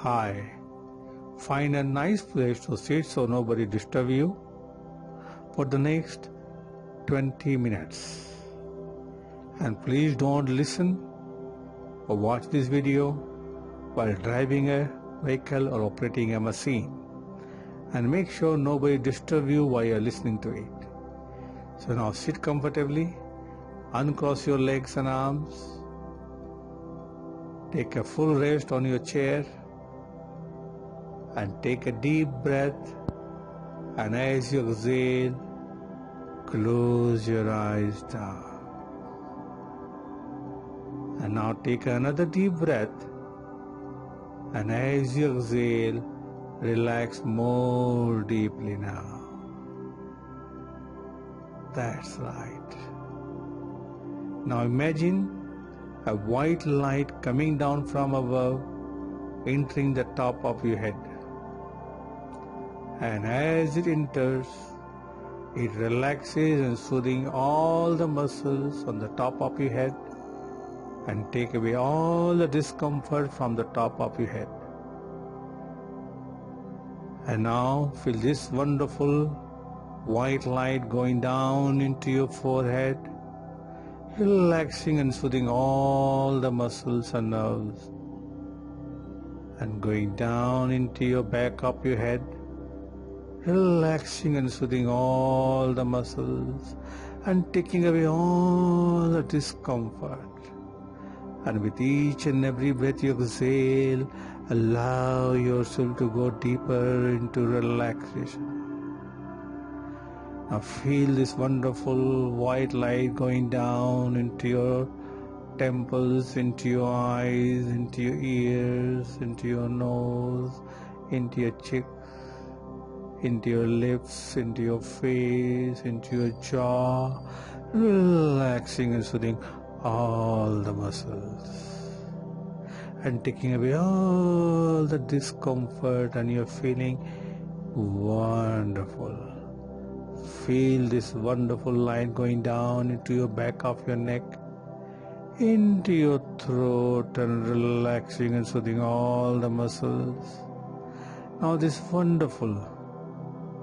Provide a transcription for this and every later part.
high. Find a nice place to sit so nobody disturb you for the next 20 minutes. And please don't listen or watch this video while driving a vehicle or operating a machine. And make sure nobody disturb you while you're listening to it. So now sit comfortably, uncross your legs and arms, take a full rest on your chair, and take a deep breath, and as you exhale, close your eyes down. And now take another deep breath, and as you exhale, relax more deeply now. That's right. Now imagine a white light coming down from above, entering the top of your head. And as it enters, it relaxes and soothing all the muscles on the top of your head and take away all the discomfort from the top of your head. And now feel this wonderful white light going down into your forehead, relaxing and soothing all the muscles and nerves, and going down into your back of your head, relaxing and soothing all the muscles and taking away all the discomfort. And with each and every breath you exhale, allow yourself to go deeper into relaxation. Now feel this wonderful white light going down into your temples, into your eyes, into your ears, into your nose, into your cheeks, into your lips, into your face, into your jaw, relaxing and soothing all the muscles and taking away all the discomfort, and you're feeling wonderful. Feel this wonderful light going down into your back of your neck, into your throat, and relaxing and soothing all the muscles. Now this wonderful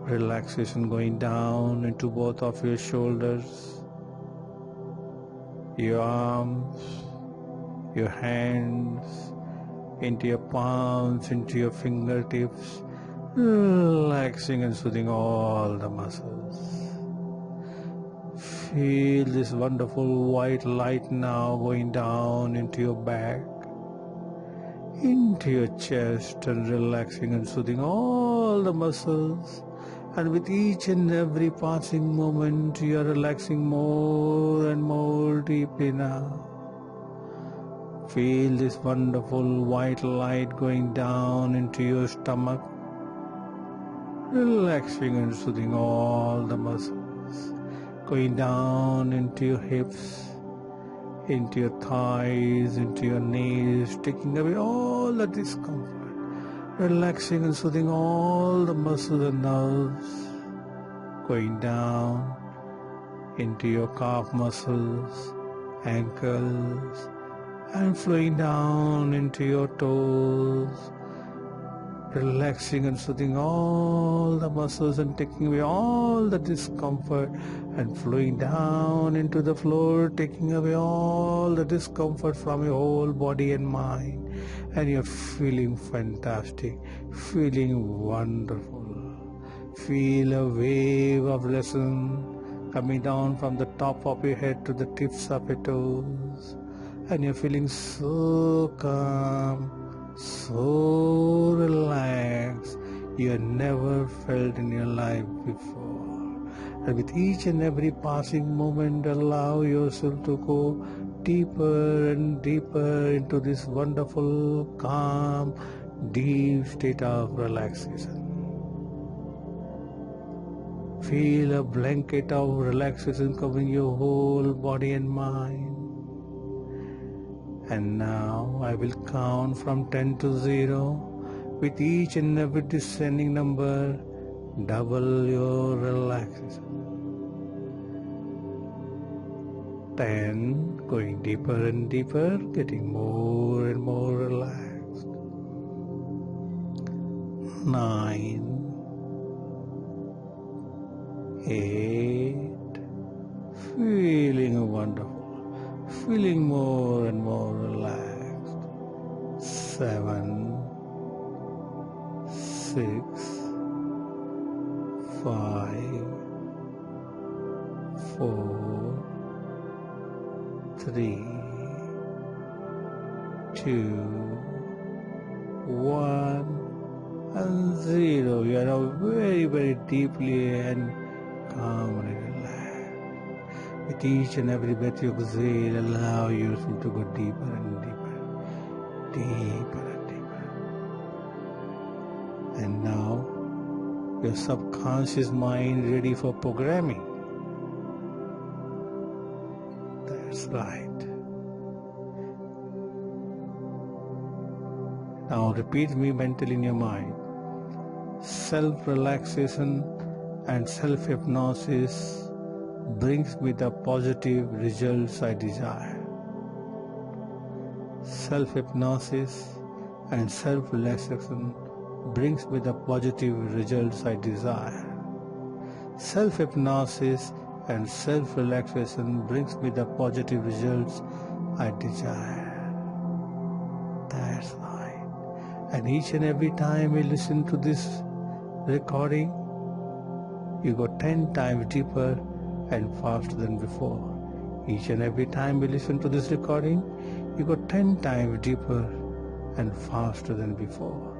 relaxation going down into both of your shoulders, your arms, your hands, into your palms, into your fingertips, relaxing and soothing all the muscles. Feel this wonderful white light now going down into your back, into your chest, and relaxing and soothing all the muscles. And with each and every passing moment, you are relaxing more and more deeply now. Feel this wonderful white light going down into your stomach, relaxing and soothing all the muscles, going down into your hips, into your thighs, into your knees, taking away all the discomfort, relaxing and soothing all the muscles and nerves, going down into your calf muscles, ankles, and flowing down into your toes, relaxing and soothing all the muscles and taking away all the discomfort, and flowing down into the floor, taking away all the discomfort from your whole body and mind. And you're feeling fantastic, feeling wonderful. Feel a wave of lesson coming down from the top of your head to the tips of your toes. And you're feeling so calm, so relaxed, you have never felt in your life before. And with each and every passing moment, allow yourself to go deeper and deeper into this wonderful, calm, deep state of relaxation. Feel a blanket of relaxation covering your whole body and mind. And now I will count from 10 to 0. With each and every descending number, double your relaxation. 10, going deeper and deeper, getting more and more relaxed. 9, 8, feeling wonderful, feeling more and more relaxed. 7, 6, 5, 4, 3, 2, 1, and 0. You are now very, very deeply and calmly relaxed. With each and every breath you exhale, allow yourself to go deeper and deeper, deeper and deeper. And now, your subconscious mind ready for programming. That's right. Now repeat me mentally in your mind. Self-relaxation and self-hypnosis brings me the positive results I desire. Self-hypnosis and self-relaxation brings me the positive results I desire. Self-hypnosis and self-relaxation brings me the positive results I desire. That's right. And each and every time you listen to this recording, you go 10 times deeper and faster than before. Each and every time you listen to this recording, you go 10 times deeper and faster than before.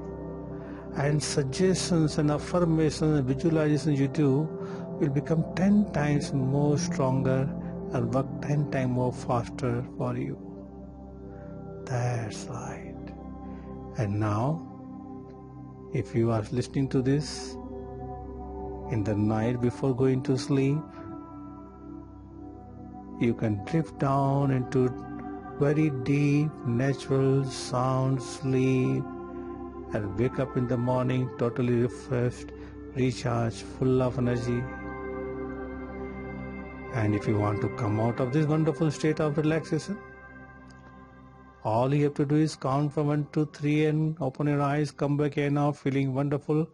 And suggestions and affirmations and visualizations you do will become 10 times more stronger and work 10 times more faster for you. That's right. And now, if you are listening to this in the night before going to sleep, you can drift down into very deep, natural sound sleep and wake up in the morning totally refreshed, recharged, full of energy. And if you want to come out of this wonderful state of relaxation, all you have to do is count from 1 to 3 and open your eyes, come back here now, feeling wonderful,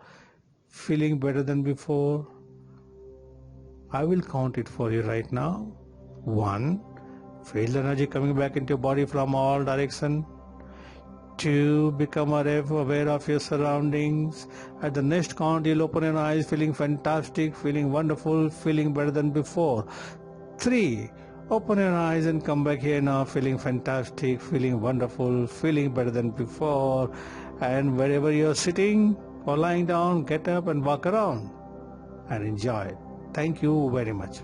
feeling better than before. I will count it for you right now. 1, feel the energy coming back into your body from all directions. 2, become aware of your surroundings. At the next count, you'll open your eyes, feeling fantastic, feeling wonderful, feeling better than before. 3, open your eyes and come back here now, feeling fantastic, feeling wonderful, feeling better than before. And wherever you're sitting or lying down, get up and walk around and enjoy it. Thank you very much.